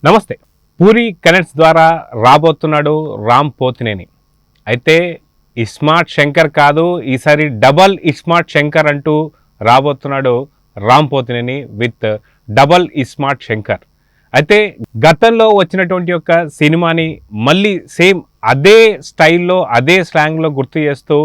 నమస్తే. పూరి కనెక్ట్స్ ద్వారా రాబోతున్నాడు రామ్ పోతినేని. అయితే ఇస్మార్ట్ శంకర్ కాదు, ఈసారి డబల్ ఇస్మార్ట్ శంకర్ అంటూ రాబోతున్నాడు రామ్ పోతినేని విత్ డబల్ ఇస్మార్ట్ శంకర్. అయితే గతంలో వచ్చినటువంటి యొక్క సినిమాని మళ్ళీ సేమ్ అదే స్టైల్లో అదే స్లాంగ్లో గుర్తు చేస్తూ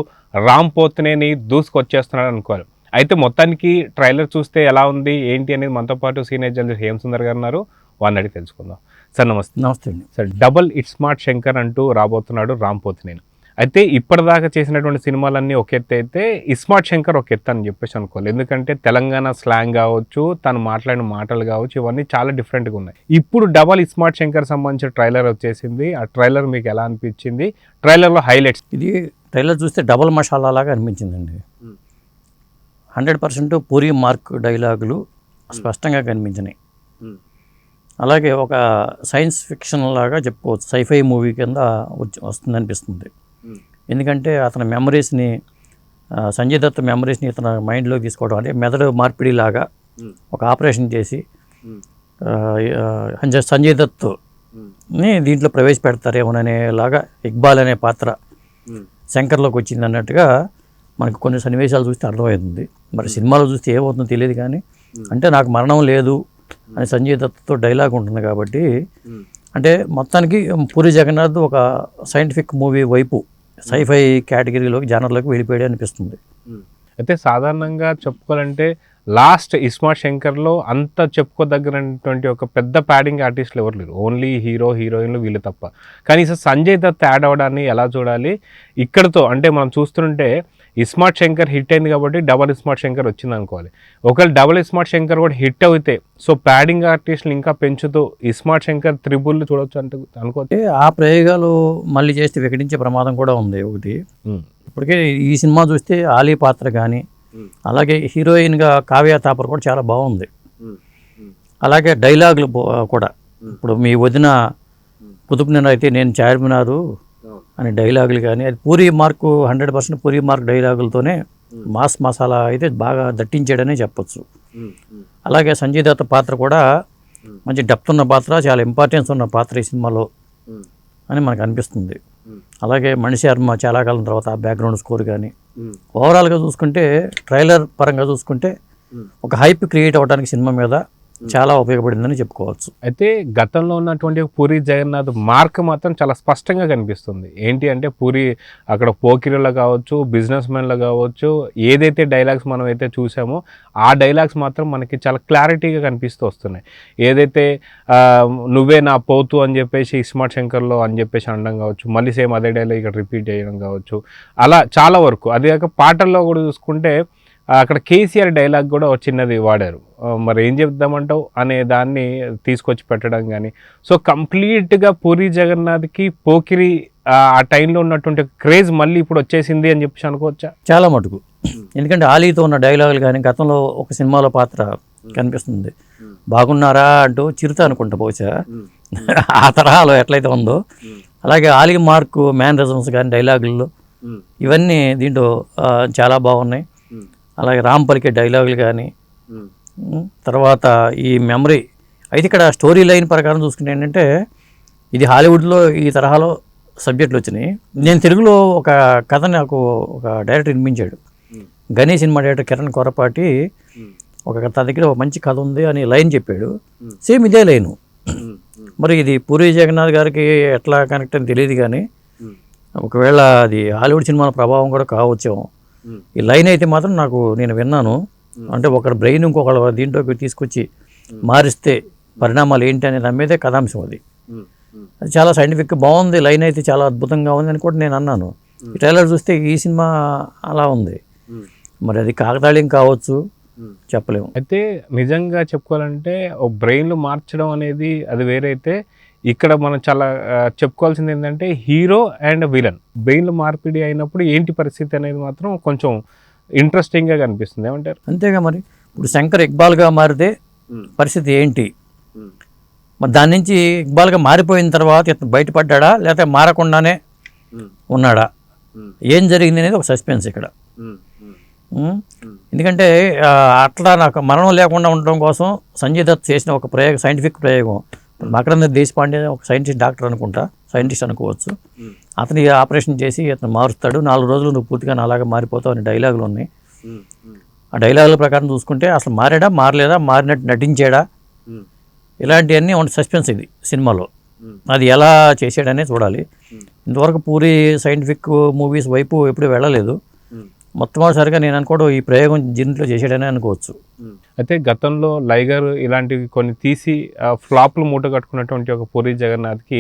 రామ్ పోతినేని దూసుకొచ్చేస్తున్నాడు అనుకోవాలి. అయితే మొత్తానికి ట్రైలర్ చూస్తే ఎలా ఉంది ఏంటి అనేది మనతో పాటు సీనియర్ జర్నలిస్ట్ హేమ సుందర్ గారు ఉన్నారు. వారిని అడిగి తెలుసుకుందాం. సార్ నమస్తే. నమస్తే అండి. సార్, డబల్ ఇస్మార్ట్ శంకర్ అంటూ రాబోతున్నాడు రామ్ పోతినేని. అయితే ఇప్పటిదాకా చేసినటువంటి సినిమాలన్నీ ఒక ఎత్తు అయితే ఇస్మార్ట్ శంకర్ ఒక ఎత్తు అని చెప్పేసి అనుకోవాలి. ఎందుకంటే తెలంగాణ స్లాంగ్ కావచ్చు, తను మాట్లాడిన మాటలు కావచ్చు, ఇవన్నీ చాలా డిఫరెంట్గా ఉన్నాయి. ఇప్పుడు డబల్ ఇస్మార్ట్ శంకర్ సంబంధించిన ట్రైలర్ వచ్చేసింది. ఆ ట్రైలర్ మీకు ఎలా అనిపించింది? ట్రైలర్లో హైలైట్స్. ఇది ట్రైలర్ చూస్తే డబల్ మసాలా లాగా అనిపించిందండి. 100% పూరి మార్క్ డైలాగులు స్పష్టంగా కనిపించినాయి. అలాగే ఒక సైన్స్ ఫిక్షన్ లాగా చెప్పుకోవచ్చు, సైఫై మూవీ కింద వస్తుంది అనిపిస్తుంది. ఎందుకంటే అతని మెమరీస్ని, సంజయ్ దత్ మెమరీస్ని ఇతని మైండ్లోకి తీసుకోవడం, అంటే మెదడు మార్పిడి లాగా ఒక ఆపరేషన్ చేసి సంజయ్ దత్ని దీంట్లో ప్రవేశపెడతారేమోననేలాగా ఇక్బాల్ అనే పాత్ర శంకర్లోకి వచ్చింది అన్నట్టుగా మనకు కొన్ని సన్నివేశాలు చూస్తే అర్థమవుతుంది. మరి సినిమాలో చూస్తే ఏమవుతుందో తెలియదు, కానీ అంటే నాకు మరణం లేదు అని సంజయ్ దత్తో డైలాగ్ ఉంటుంది కాబట్టి, అంటే మొత్తానికి పూరి జగన్నాథ్ ఒక సైంటిఫిక్ మూవీ వైపు సైఫై కేటగిరీలోకి జానర్లోకి వెళ్ళిపోయాడు అనిపిస్తుంది. అయితే సాధారణంగా చెప్పుకోవాలంటే లాస్ట్ ఇస్మార్ట్ శంకర్లో అంత చెప్పుకోదగినటువంటి ఒక పెద్ద ప్యాడింగ్ ఆర్టిస్టులు ఎవరు లేరు. ఓన్లీ హీరో హీరోయిన్లు వీళ్ళు తప్ప. కానీ సంజయ్ దత్ యాడ్ అవ్వడాన్ని ఎలా చూడాలి? ఇక్కడతో అంటే మనం చూస్తుంటే ఇస్మార్ట్ శంకర్ హిట్ అయింది కాబట్టి డబల్ ఇస్మార్ట్ శంకర్ వచ్చింది అనుకోవాలి. ఒకవేళ డబల్ ఇస్మార్ట్ శంకర్ కూడా హిట్ అయితే సో ప్యాడింగ్ ఆర్టిస్టులు ఇంకా పెంచుతూ ఇస్మార్ట్ శంకర్ త్రిబుల్ చూడవచ్చు అంటే అనుకోవచ్చు. ఆ ప్రయోగాలు మళ్ళీ చేస్తే వికటించే ప్రమాదం కూడా ఉంది ఒకటి. ఇప్పటికే ఈ సినిమా చూస్తే ఆలీ పాత్ర కానీ, అలాగే హీరోయిన్గా కావ్య తాపర్ కూడా చాలా బాగుంది. అలాగే డైలాగులు కూడా, ఇప్పుడు మీ వదిన కుతుబ్మినార్ అయితే నేను చార్మినారు అనే డైలాగులు కానీ, అది పూరి మార్కు 100% పూరి మార్క్ డైలాగులతోనే మాస్ మసాలా అయితే బాగా దట్టించాడనే చెప్పొచ్చు. అలాగే సంజయ్ దత్ పాత్ర కూడా మంచి డెప్త్ ఉన్న పాత్ర, చాలా ఇంపార్టెన్స్ ఉన్న పాత్ర ఈ సినిమాలో అని మనకు అనిపిస్తుంది. అలాగే మణి శర్మ చాలా కాలం తర్వాత బ్యాక్గ్రౌండ్ స్కోర్ కానీ, ఓవరాల్గా చూసుకుంటే ట్రైలర్ పరంగా చూసుకుంటే ఒక హైప్ క్రియేట్ అవ్వడానికి సినిమా మీద చాలా ఉపయోగపడిందని చెప్పుకోవచ్చు. అయితే గతంలో ఉన్నటువంటి పూరి జగన్నాథ్ మార్క్ మాత్రం చాలా స్పష్టంగా కనిపిస్తుంది. ఏంటి అంటే పూరి అక్కడ పోకిరీలో కావచ్చు, బిజినెస్ మ్యాన్లో కావచ్చు, ఏదైతే డైలాగ్స్ మనం అయితే చూసామో ఆ డైలాగ్స్ మాత్రం మనకి చాలా క్లారిటీగా కనిపిస్తూ వస్తున్నాయి. ఏదైతే నువ్వే నా పోతు అని చెప్పేసి ఇస్మార్ట్ శంకర్లో అని చెప్పేసి అనడం కావచ్చు, మళ్ళీ సేమ్ అదే డైలాగ్ ఇక్కడ రిపీట్ చేయడం కావచ్చు, అలా చాలా వరకు. అదే కాక పాటల్లో కూడా చూసుకుంటే అక్కడ కేసీఆర్ డైలాగ్ కూడా ఒక చిన్నది వాడారు. మరి ఏం చెప్దామంటావు అనే దాన్ని తీసుకొచ్చి పెట్టడం కానీ, సో కంప్లీట్గా పూరి జగన్నాథ్కి పోకిరి ఆ టైంలో ఉన్నటువంటి క్రేజ్ మళ్ళీ ఇప్పుడు వచ్చేసింది అని చెప్పేసి అనుకోవచ్చా? చాలా మటుకు. ఎందుకంటే ఆలీతో ఉన్న డైలాగులు కానీ, గతంలో ఒక సినిమాలో పాత్ర కనిపిస్తుంది, బాగున్నారా అంటూ చిరుత అనుకుంటా బహుశా ఆ తరహాలో ఎట్లయితే ఉందో, అలాగే ఆలీ మార్క్ మ్యానరిజమ్స్ కానీ డైలాగుల్లో ఇవన్నీ దీంట్లో చాలా బాగున్నాయి. అలాగే రామ్ పలికే డైలాగులు కానీ, తర్వాత ఈ మెమరీ. అయితే ఇక్కడ స్టోరీ లైన్ ప్రకారం చూసుకుంటే ఏంటంటే, ఇది హాలీవుడ్లో ఈ తరహాలో సబ్జెక్టులు వచ్చినాయి. నేను తెలుగులో ఒక కథ నాకు ఒక డైరెక్టర్ వినిపించాడు. గనీ సినిమా డైరెక్టర్ కిరణ్ కొరపాటి ఒక తన దగ్గర ఒక మంచి కథ ఉంది అని లైన్ చెప్పాడు. సేమ్ ఇదే లైను. మరి ఇది పూరి జగన్నాథ్ గారికి ఎట్లా కనెక్ట్ అని తెలియదు, కానీ ఒకవేళ అది హాలీవుడ్ సినిమాల ప్రభావం కూడా కావచ్చేమో. ఈ లైన్ అయితే మాత్రం నేను విన్నాను. అంటే ఒకరి బ్రెయిన్ ఇంకొకళ్ళ దీంట్లోకి తీసుకొచ్చి మారిస్తే పరిణామాలు ఏంటి అనే దాని మీదే కథాంశం అది. అది చాలా సైంటిఫిక్ బాగుంది. లైన్ అయితే చాలా అద్భుతంగా ఉంది అని కూడా నేను అన్నాను. ఈ ట్రైలర్ చూస్తే ఈ సినిమా అలా ఉంది. మరి అది కాకతాళీయం కావచ్చు, చెప్పలేము. అయితే నిజంగా చెప్పుకోవాలంటే ఒక బ్రెయిన్లు మార్చడం అనేది అది వేరైతే, ఇక్కడ మనం చాలా చెప్పుకోవాల్సింది ఏంటంటే హీరో అండ్ విలన్ బ్రెయిన్లు మార్పిడి అయినప్పుడు ఏంటి పరిస్థితి అనేది మాత్రం కొంచెం ఇంట్రెస్టింగ్గా కనిపిస్తుంది. ఏమంటారు? అంతేగా. మరి ఇప్పుడు శంకర్ ఇక్బాల్గా మారితే పరిస్థితి ఏంటి? మరి దాని నుంచి ఇక్బాల్గా మారిపోయిన తర్వాత ఇతను బయటపడ్డా లేకపోతే మారకుండానే ఉన్నాడా? ఏం జరిగింది అనేది ఒక సస్పెన్స్ ఇక్కడ. ఎందుకంటే అట్లా నాకు మరణం లేకుండా ఉండడం కోసం సంజయ్ దత్ చేసిన ఒక ప్రయోగం, సైంటిఫిక్ ప్రయోగం మకరంద దేశపాండే ఒక సైంటిస్ట్ డాక్టర్ అనుకుంటా, సైంటిస్ట్ అనుకోవచ్చు. అతని ఆపరేషన్ చేసి అతను మారుస్తాడు, 4 రోజులు నువ్వు పూర్తిగా నాలాగా మారిపోతావు అనే డైలాగులు ఉన్నాయి. ఆ డైలాగుల ప్రకారం చూసుకుంటే అసలు మారాడా మారలేదా, మారినట్టు నటించాడా, ఇలాంటివన్నీ ఉన్న సస్పెన్స్ ఇది సినిమాలో. అది ఎలా చేసాడనే చూడాలి. ఇంతవరకు పూరి సైంటిఫిక్ మూవీస్ వైపు ఎప్పుడు వెళ్ళలేదు. మొట్టమొదటిసారిగా నేను అనుకోవడం ఈ ప్రయోగం దీంట్లో చేసాడనే అనుకోవచ్చు. అయితే గతంలో లైగర్ ఇలాంటివి కొన్ని తీసి ఫ్లాప్లు మూట కట్టుకున్నటువంటి ఒక పూరి జగన్నాథ్కి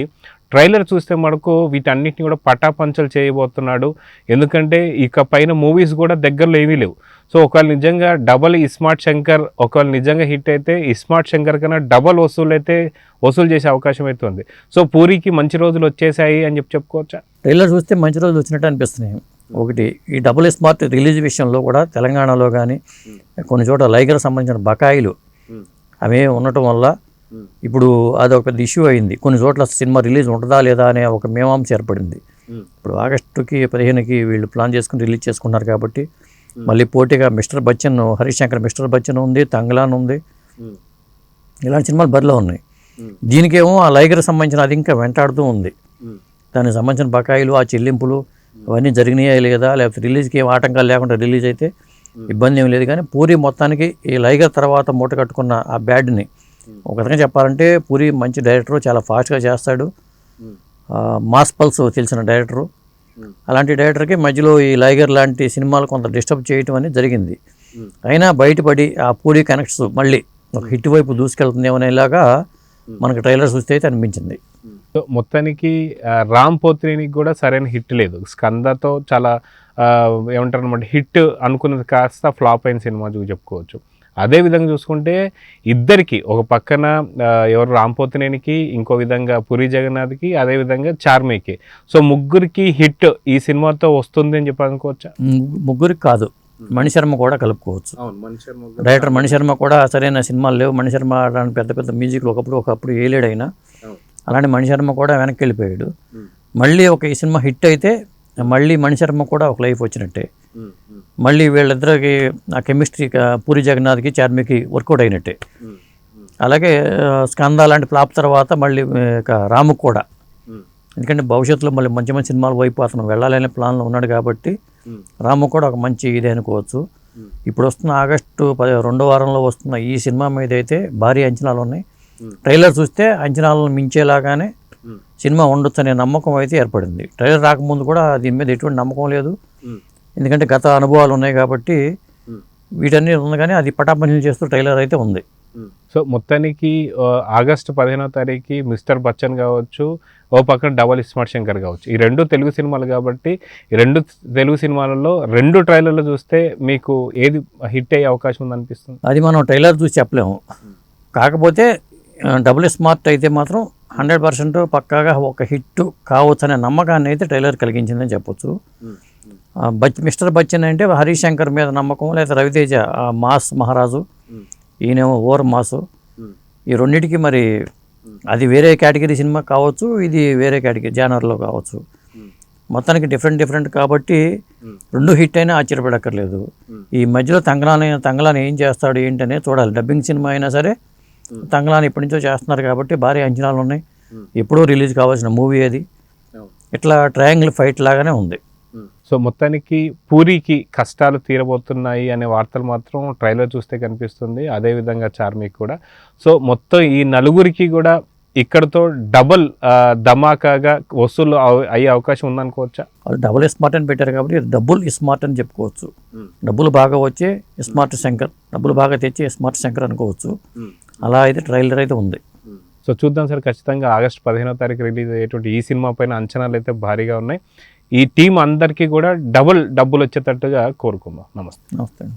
ట్రైలర్ చూస్తే మనకు వీటన్నిటిని కూడా పటాపంచలు చేయబోతున్నాడు. ఎందుకంటే ఇక పైన మూవీస్ కూడా దగ్గరలో ఏమీ లేవు. సో ఒకవేళ నిజంగా డబల్ ఇస్మార్ట్ శంకర్ ఒకవేళ నిజంగా హిట్ అయితే ఇస్మార్ట్ శంకర్ కన్నా డబల్ వసూలు చేసే అవకాశం అయితే ఉంది. సో పూరికి మంచి రోజులు వచ్చేసాయి అని చెప్పుకోవచ్చా? ట్రైలర్ చూస్తే మంచి రోజులు వచ్చినట్టు అనిపిస్తున్నాయి. ఒకటి ఈ డబుల్ స్మార్ట్ రిలీజ్ విషయంలో కూడా తెలంగాణలో కానీ కొన్ని చోట్ల లైగర్ సంబంధించిన బకాయిలు అవి ఉండటం వల్ల ఇప్పుడు అది ఒక పెద్ద ఇష్యూ అయింది. కొన్ని చోట్ల సినిమా రిలీజ్ ఉంటుందా లేదా అనే ఒక మీమాంస ఏర్పడింది. ఇప్పుడు ఆగస్టుకి 15కి వీళ్ళు ప్లాన్ చేసుకుని రిలీజ్ చేసుకున్నారు కాబట్టి మళ్ళీ పోటీగా మిస్టర్ బచ్చన్, హరీష్ శంకర్ మిస్టర్ బచ్చన్ ఉంది, తంగ్లాన్ ఉంది, ఇలాంటి సినిమాలు బరిలో ఉన్నాయి. దీనికేమో ఆ లైగర్ సంబంధించిన అది ఇంకా వెంటాడుతూ ఉంది. దానికి సంబంధించిన బకాయిలు, ఆ చెల్లింపులు అవన్నీ జరిగినాయా లేదా, లేకపోతే రిలీజ్కి ఏం ఆటంకాలు లేకుండా రిలీజ్ అయితే ఇబ్బంది ఏం లేదు. కానీ పూరి మొత్తానికి ఈ లైగర్ తర్వాత మూట కట్టుకున్న ఆ బ్యాడ్ని ఒక విధంగా చెప్పాలంటే పూరి మంచి డైరెక్టరు, చాలా ఫాస్ట్గా చేస్తాడు, మాస్ పల్స్ తెలిసిన డైరెక్టరు. అలాంటి డైరెక్టర్కి మధ్యలో ఈ లైగర్ లాంటి సినిమాలు కొంత డిస్టర్బ్ చేయటం అనేది జరిగింది. అయినా బయటపడి ఆ పూరి కనెక్ట్స్ మళ్ళీ ఒక హిట్ వైపు దూసుకెళ్తుందేమనేలాగా మనకు ట్రైలర్ చూస్తే అయితే అనిపించింది. సో మొత్తానికి రామ్ పోత్రేనికి కూడా సరైన హిట్ లేదు. స్కందతో చాలా ఏమంటారు అనమాట హిట్ అనుకున్నది కాస్త ఫ్లాప్ అయిన సినిమా చెప్పుకోవచ్చు. అదేవిధంగా చూసుకుంటే ఇద్దరికి ఒక పక్కన ఎవరు రామ్ పోతినేనికి, ఇంకో విధంగా పూరి జగన్నాథ్కి, అదేవిధంగా చార్మికి. సో ముగ్గురికి హిట్ ఈ సినిమాతో వస్తుంది అని చెప్పి అనుకోవచ్చా? ముగ్గురికి కాదు, మణిశర్మ కూడా కలుపుకోవచ్చు. డైరెక్టర్ మణిశర్మ కూడా సరైన సినిమాలు లేవు. మణిశర్మ అలాంటి పెద్ద పెద్ద మ్యూజిక్లు ఒకప్పుడు వేయలేడైనా. అలాంటి మణిశర్మ కూడా వెనక్కి వెళ్ళిపోయాడు. మళ్ళీ ఈ సినిమా హిట్ అయితే మళ్ళీ మణిశర్మ కూడా ఒక లైఫ్ వచ్చినట్టే. మళ్ళీ వీళ్ళిద్దరికి ఆ కెమిస్ట్రీ పూరి జగన్నాథ్కి, చార్మికి వర్కౌట్ అయినట్టే. అలాగే స్కంద లాంటి ఫ్లాప్ తర్వాత మళ్ళీ రాముకు కూడా, ఎందుకంటే భవిష్యత్తులో మళ్ళీ మంచి మంచి సినిమాల వైపు అతను వెళ్ళాలనే ప్లాన్లో ఉన్నాడు కాబట్టి రాము కూడా ఒక మంచి ఇదే అనుకోవచ్చు. ఇప్పుడు వస్తున్న ఆగస్టు 2వ వారంలో వస్తున్న ఈ సినిమా మీద అయితే భారీ అంచనాలు ఉన్నాయి. ట్రైలర్ చూస్తే అంచనాలను మించేలాగానే సినిమా ఉండొచ్చు అనే నమ్మకం అయితే ఏర్పడింది. ట్రైలర్ రాకముందు కూడా దీని మీద ఎటువంటి నమ్మకం లేదు, ఎందుకంటే గత అనుభవాలు ఉన్నాయి కాబట్టి వీటన్నీ ఉంది. కానీ అది పటాపంచలు చేస్తూ ట్రైలర్ అయితే ఉంది. సో మొత్తానికి ఆగస్టు 15వ తారీఖుకి మిస్టర్ బచ్చన్ కావచ్చు, ఓ పక్కన డబల్ ఇస్మార్ట్ శంకర్ కావచ్చు, ఈ 2 తెలుగు సినిమాలు కాబట్టి ఈ 2 తెలుగు సినిమాలలో 2 ట్రైలర్లు చూస్తే మీకు ఏది హిట్ అయ్యే అవకాశం ఉందనిపిస్తుంది? అది మనం ట్రైలర్ చూసి చెప్పలేము. కాకపోతే డబుల్ స్మార్ట్ అయితే మాత్రం 100% పక్కాగా ఒక హిట్ కావచ్చు అనే నమ్మకాన్ని అయితే ట్రైలర్ కలిగించిందని చెప్పొచ్చు. మిస్టర్ బచ్చన్ అంటే హరీష్ శంకర్ మీద నమ్మకం, లేదా రవితేజ మాస్ మహారాజు, ఈయనేమో ఓవర్ మాసు. ఈ రెండింటికి మరి అది వేరే కేటగిరీ సినిమా కావచ్చు, ఇది వేరే కేటగిరీ జానర్లో కావచ్చు. మొత్తానికి డిఫరెంట్ కాబట్టి 2 హిట్ అయినా ఆశ్చర్యపడక్కర్లేదు. ఈ మధ్యలో తంగలాని ఏం చేస్తాడు ఏంటనే చూడాలి. డబ్బింగ్ సినిమా అయినా సరే తంగలాని ఇప్పటి నుంచో చేస్తున్నారు కాబట్టి భారీ అంచనాలు ఉన్నాయి. ఎప్పుడో రిలీజ్ కావాల్సిన మూవీ అది. ఇట్లా ట్రయాంగిల్ ఫైట్ లాగానే ఉంది. సో మొత్తానికి పూరికి కష్టాలు తీరబోతున్నాయి అనే వార్తలు మాత్రం ట్రైలర్ చూస్తే కనిపిస్తుంది. అదేవిధంగా చార్మిక్ కూడా. సో మొత్తం ఈ నలుగురికి కూడా ఇక్కడతో డబల్ ధమాకాగా వసూలు అయ్యే అవకాశం ఉందనుకోవచ్చా? వాళ్ళు డబుల్ స్మార్ట్ అని పెట్టారు కాబట్టి డబుల్ స్మార్ట్ అని చెప్పుకోవచ్చు. డబ్బులు బాగా వచ్చే స్మార్ట్ శంకర్, డబ్బులు బాగా తెచ్చే స్మార్ట్ శంకర్ అనుకోవచ్చు. అలా అయితే ట్రైలర్ అయితే ఉంది. సో చూద్దాం సార్. ఖచ్చితంగా ఆగస్టు 15వ తారీఖు రిలీజ్ అయ్యేటువంటి ఈ సినిమా పైన అంచనాలు అయితే భారీగా ఉన్నాయి. ఈ టీం అందరికీ కూడా డబుల్ డబ్బులు వచ్చేటట్టుగా కోరుకుందాం. నమస్తే.